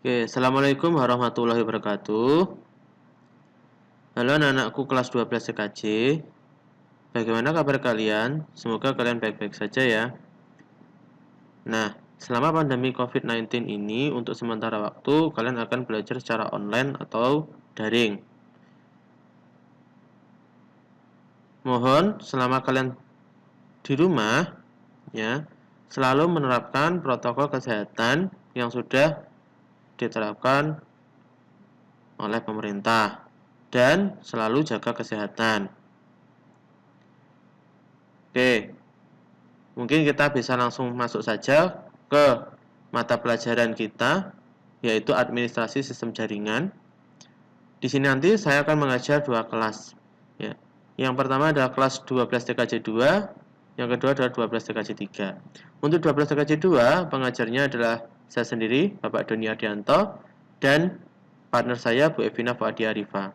Oke, Assalamualaikum warahmatullahi wabarakatuh. Halo anak-anakku kelas 12 TKJ. Bagaimana kabar kalian? Semoga kalian baik-baik saja ya. Nah, selama pandemi COVID-19 ini, untuk sementara waktu, kalian akan belajar secara online atau daring. Mohon, selama kalian di rumah, ya, selalu menerapkan protokol kesehatan yang sudah diterapkan oleh pemerintah dan selalu jaga kesehatan. Oke, mungkin kita bisa langsung masuk saja ke mata pelajaran kita, yaitu administrasi sistem jaringan. Di sini nanti saya akan mengajar dua kelas. Ya. Yang pertama adalah kelas 12 TKJ 2, yang kedua adalah 12 TKJ 3. Untuk 12 TKJ 2, pengajarnya adalah saya sendiri, Bapak Doni Ardianto, dan partner saya, Bu Evina Fuadi Arifa.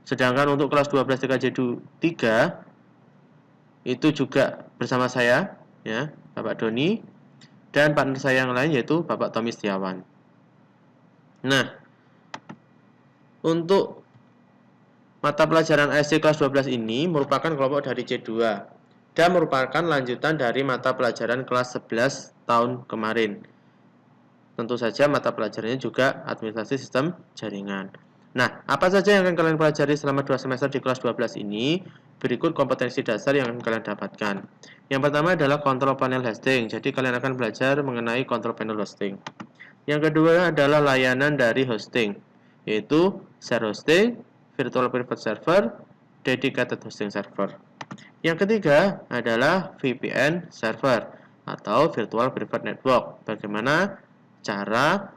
Sedangkan untuk kelas 12 TKJ 3, itu juga bersama saya, ya, Bapak Doni, dan partner saya yang lain yaitu Bapak Tommy Setiawan. Nah, untuk mata pelajaran ASC kelas 12 ini merupakan kelompok dari C2 dan merupakan lanjutan dari mata pelajaran kelas 11 tahun kemarin. Tentu saja mata pelajarannya juga administrasi sistem jaringan. Nah, apa saja yang akan kalian pelajari selama 2 semester di kelas 12 ini? Berikut kompetensi dasar yang akan kalian dapatkan. Yang pertama adalah kontrol panel hosting. Jadi kalian akan belajar mengenai kontrol panel hosting. Yang kedua adalah layanan dari hosting, yaitu share hosting, virtual private server, dedicated hosting server. Yang ketiga adalah VPN server atau virtual private network. Bagaimana cara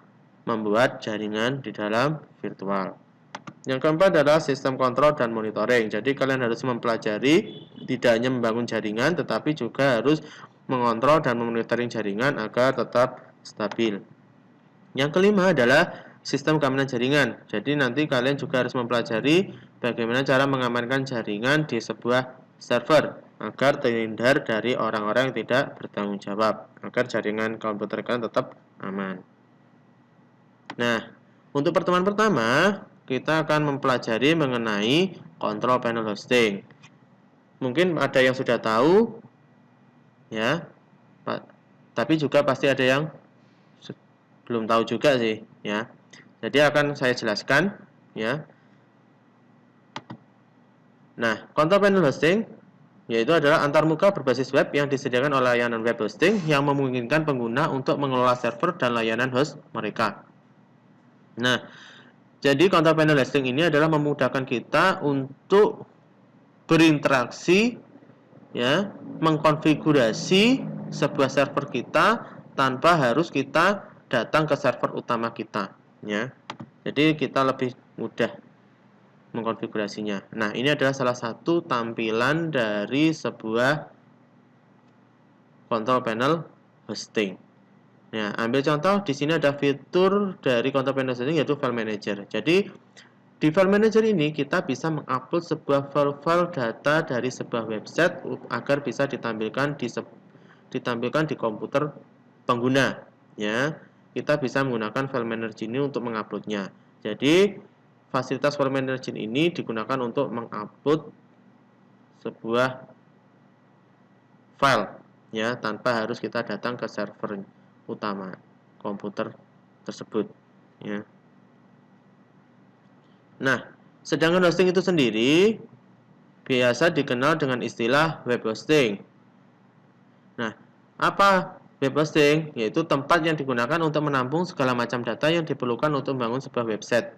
membuat jaringan di dalam virtual. Yang keempat adalah sistem kontrol dan monitoring. Jadi kalian harus mempelajari tidak hanya membangun jaringan, tetapi juga harus mengontrol dan memonitoring jaringan agar tetap stabil. Yang kelima adalah sistem keamanan jaringan. Jadi nanti kalian juga harus mempelajari bagaimana cara mengamankan jaringan di sebuah server agar terhindar dari orang-orang yang tidak bertanggung jawab, agar jaringan komputer kalian tetap aman. Nah, untuk pertemuan pertama, kita akan mempelajari mengenai kontrol panel hosting. Mungkin ada yang sudah tahu, ya, tapi juga pasti ada yang belum tahu juga sih, ya. Jadi akan saya jelaskan, ya. Nah, kontrol panel hosting yaitu adalah antarmuka berbasis web yang disediakan oleh layanan web hosting yang memungkinkan pengguna untuk mengelola server dan layanan host mereka. Nah, jadi kontrol panel hosting ini adalah memudahkan kita untuk berinteraksi, ya, mengkonfigurasi sebuah server kita tanpa harus kita datang ke server utama kita, ya. Jadi kita lebih mudah mengkonfigurasinya. Nah, ini adalah salah satu tampilan dari sebuah kontrol panel hosting. Nah, ambil contoh di sini ada fitur dari kontrol panel hosting yaitu file manager. Jadi di file manager ini kita bisa mengupload sebuah file-file data dari sebuah website agar bisa ditampilkan di komputer pengguna, ya. Kita bisa menggunakan file manager ini untuk menguploadnya. Jadi fasilitas file manager ini digunakan untuk mengupload sebuah file, ya, tanpa harus kita datang ke server utama komputer tersebut, ya. Nah, sedangkan hosting itu sendiri biasa dikenal dengan istilah web hosting. Nah, apa web hosting? Yaitu tempat yang digunakan untuk menampung segala macam data yang diperlukan untuk membangun sebuah website.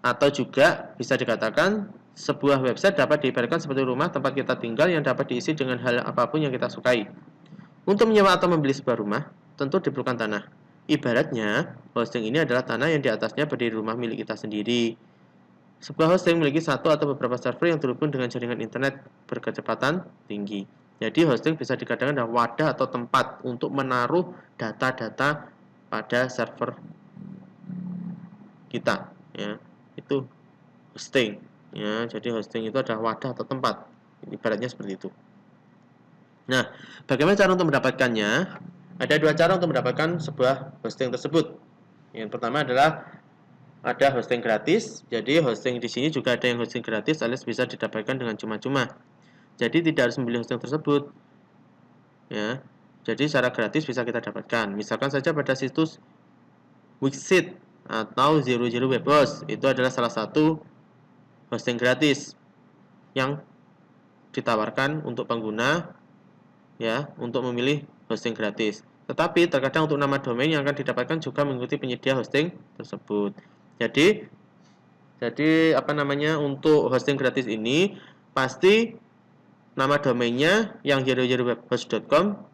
Atau juga bisa dikatakan sebuah website dapat diibaratkan seperti rumah tempat kita tinggal yang dapat diisi dengan hal apapun yang kita sukai. Untuk menyewa atau membeli sebuah rumah, tentu diperlukan tanah. Ibaratnya, hosting ini adalah tanah yang di atasnya berdiri rumah milik kita sendiri. Sebuah hosting memiliki satu atau beberapa server yang terhubung dengan jaringan internet berkecepatan tinggi. Jadi hosting bisa dikatakan adalah wadah atau tempat untuk menaruh data-data pada server kita, ya. Itu hosting, ya. Jadi hosting itu adalah wadah atau tempat. Ibaratnya seperti itu. Nah, bagaimana cara untuk mendapatkannya? Ada dua cara untuk mendapatkan sebuah hosting tersebut. Yang pertama adalah ada hosting gratis. Jadi hosting di sini juga ada yang hosting gratis alias bisa didapatkan dengan cuma-cuma. Jadi tidak harus membeli hosting tersebut. Ya. Jadi secara gratis bisa kita dapatkan. Misalkan saja pada situs Wixit atau Zero Web Host, itu adalah salah satu hosting gratis yang ditawarkan untuk pengguna ya untuk memilih hosting gratis. Tetapi terkadang untuk nama domain yang akan didapatkan juga mengikuti penyedia hosting tersebut. Jadi untuk hosting gratis ini pasti nama domainnya yang zerowebhost.com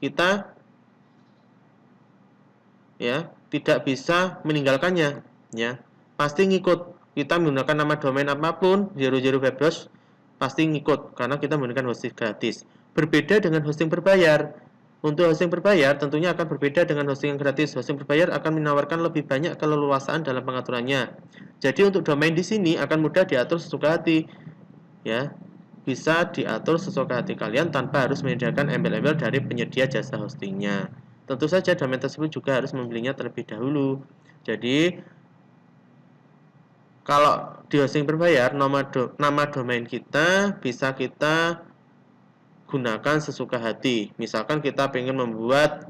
kita ya tidak bisa meninggalkannya ya. Pasti ngikut. Kita menggunakan nama domain apapun, zerowebhost pasti ngikut karena kita menggunakan hosting gratis. Berbeda dengan hosting berbayar. Untuk hosting berbayar tentunya akan berbeda dengan hosting yang gratis. Hosting berbayar akan menawarkan lebih banyak keleluasaan dalam pengaturannya. Jadi untuk domain di sini akan mudah diatur sesuka hati. Ya, bisa diatur sesuka hati kalian tanpa harus menyediakan embel-embel dari penyedia jasa hostingnya. Tentu saja domain tersebut juga harus membelinya terlebih dahulu. Jadi kalau di hosting berbayar, nama domain kita bisa kita gunakan sesuka hati. Misalkan kita ingin membuat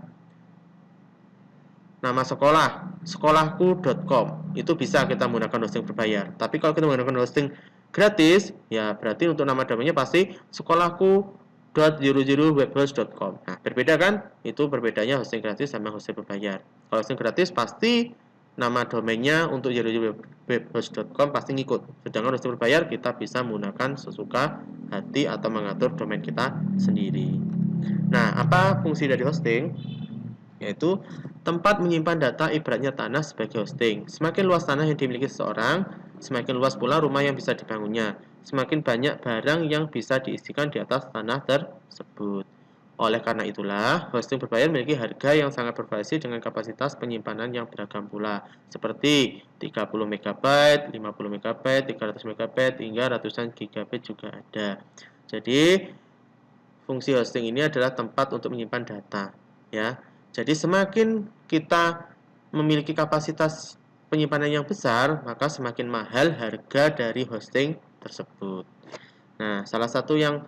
nama sekolah, sekolahku.com, itu bisa kita menggunakan hosting berbayar. Tapi kalau kita menggunakan hosting gratis, ya berarti untuk nama domainnya pasti sekolahku.00webhost.com. Nah, berbeda kan? Itu berbedanya hosting gratis sama hosting berbayar. Kalau hosting gratis pasti nama domainnya untuk webhost.com pasti ngikut. Sedangkan hosting berbayar kita bisa menggunakan sesuka hati atau mengatur domain kita sendiri. Nah, apa fungsi dari hosting? Yaitu tempat menyimpan data ibaratnya tanah sebagai hosting. Semakin luas tanah yang dimiliki seseorang, semakin luas pula rumah yang bisa dibangunnya. Semakin banyak barang yang bisa diisikan di atas tanah tersebut. Oleh karena itulah, hosting berbayar memiliki harga yang sangat bervariasi dengan kapasitas penyimpanan yang beragam pula, seperti 30 MB, 50 MB, 300 MB, hingga ratusan GB juga ada. Jadi, fungsi hosting ini adalah tempat untuk menyimpan data, ya. Jadi semakin kita memiliki kapasitas penyimpanan yang besar, maka semakin mahal harga dari hosting tersebut. Nah, salah satu yang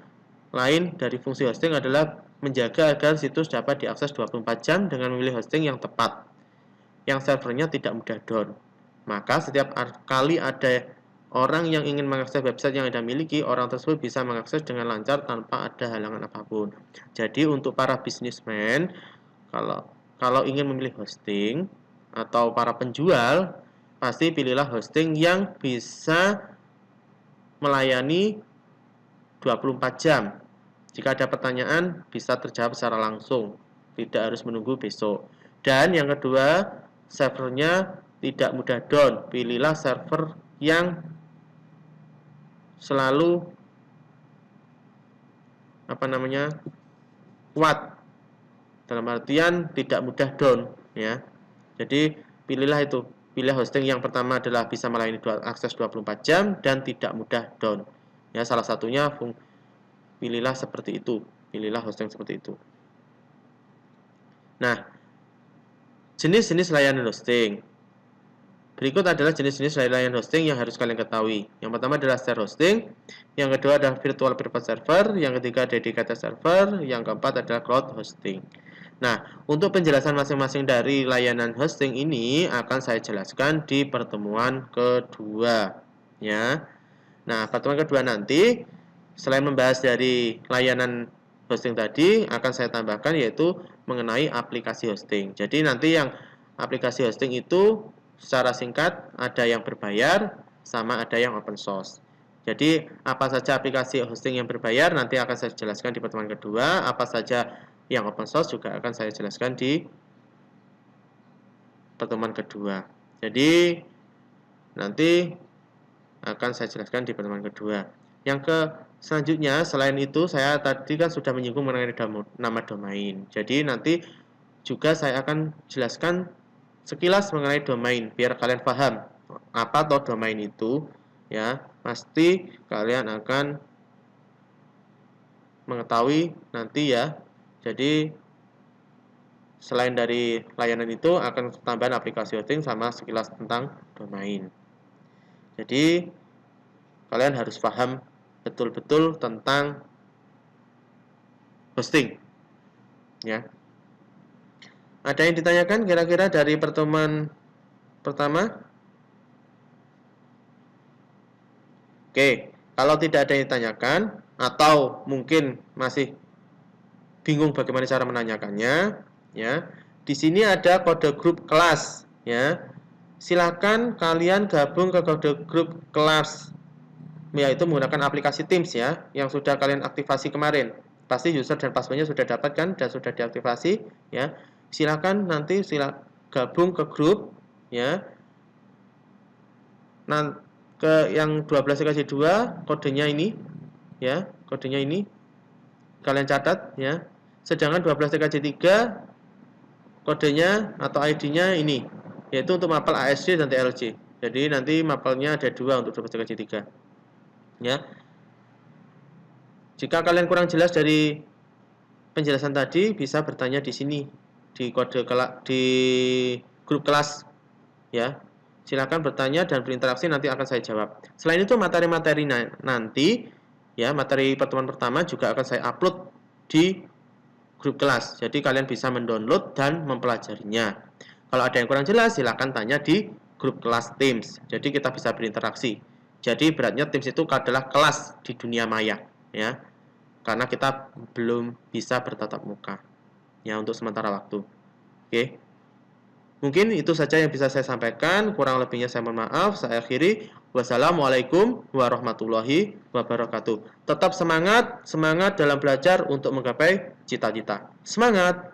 lain dari fungsi hosting adalah menjaga agar situs dapat diakses 24 jam dengan memilih hosting yang tepat, yang servernya tidak mudah down. Maka setiap kali ada orang yang ingin mengakses website yang Anda miliki, orang tersebut bisa mengakses dengan lancar tanpa ada halangan apapun. Jadi untuk para bisnismen, kalau ingin memilih hosting atau para penjual, pasti pilihlah hosting yang bisa melayani 24 jam. Jika ada pertanyaan, bisa terjawab secara langsung, tidak harus menunggu besok. Dan yang kedua, servernya tidak mudah down. Pilihlah server yang selalu kuat, dalam artian tidak mudah down, ya. Jadi pilihlah itu. Pilih hosting yang pertama adalah bisa melayani akses 24 jam dan tidak mudah down. Ya, salah satunya pilihlah seperti itu. Pilihlah hosting seperti itu. Nah, jenis-jenis layanan hosting. Berikut adalah jenis-jenis layanan hosting yang harus kalian ketahui. Yang pertama adalah share hosting, yang kedua adalah virtual private server, yang ketiga dedicated server, yang keempat adalah cloud hosting. Nah, untuk penjelasan masing-masing dari layanan hosting ini akan saya jelaskan di pertemuan kedua, ya. Nah, pertemuan kedua nanti selain membahas dari layanan hosting tadi, akan saya tambahkan yaitu mengenai aplikasi hosting. Jadi nanti yang aplikasi hosting itu secara singkat ada yang berbayar sama ada yang open source. Jadi apa saja aplikasi hosting yang berbayar nanti akan saya jelaskan di pertemuan kedua, apa saja yang open source juga akan saya jelaskan di pertemuan kedua. Jadi nanti akan saya jelaskan di pertemuan kedua. Selanjutnya, selain itu saya tadi kan sudah menyinggung mengenai nama domain. Jadi nanti juga saya akan jelaskan sekilas mengenai domain biar kalian paham apa toh domain itu, ya. Pasti kalian akan mengetahui nanti, ya. Jadi selain dari layanan itu akan tambahan aplikasi hosting sama sekilas tentang domain. Jadi kalian harus paham betul-betul tentang hosting. Ya. Ada yang ditanyakan kira-kira dari pertemuan pertama? Oke, kalau tidak ada yang ditanyakan atau mungkin masih bingung bagaimana cara menanyakannya, ya. Di sini ada kode grup kelas, ya. Silakan kalian gabung ke kode grup kelas, yaitu menggunakan aplikasi Teams ya, yang sudah kalian aktifasi kemarin. Pasti user dan passwordnya sudah dapat kan dan sudah diaktifasi, ya. Silakan nanti gabung ke grup, ya. Ke yang 12-2 kodenya ini, ya, kodenya ini kalian catat, ya. Sedangkan 12-3 kodenya atau ID-nya ini, yaitu untuk mapel ASD dan TLC. Jadi nanti mapelnya ada 2 untuk 12-3. Ya. Jika kalian kurang jelas dari penjelasan tadi, bisa bertanya di sini di grup kelas, ya. Silakan bertanya dan berinteraksi, nanti akan saya jawab. Selain itu materi-materi nanti, ya, materi pertemuan pertama juga akan saya upload di grup kelas. Jadi kalian bisa mendownload dan mempelajarinya. Kalau ada yang kurang jelas, silakan tanya di grup kelas Teams. Jadi kita bisa berinteraksi. Jadi beratnya Teams itu adalah kelas di dunia maya, ya. Karena kita belum bisa bertatap muka, ya, untuk sementara waktu. Oke. Mungkin itu saja yang bisa saya sampaikan. Kurang lebihnya saya mohon maaf. Saya akhiri. Wassalamualaikum warahmatullahi wabarakatuh. Tetap semangat dalam belajar untuk menggapai cita-cita. Semangat!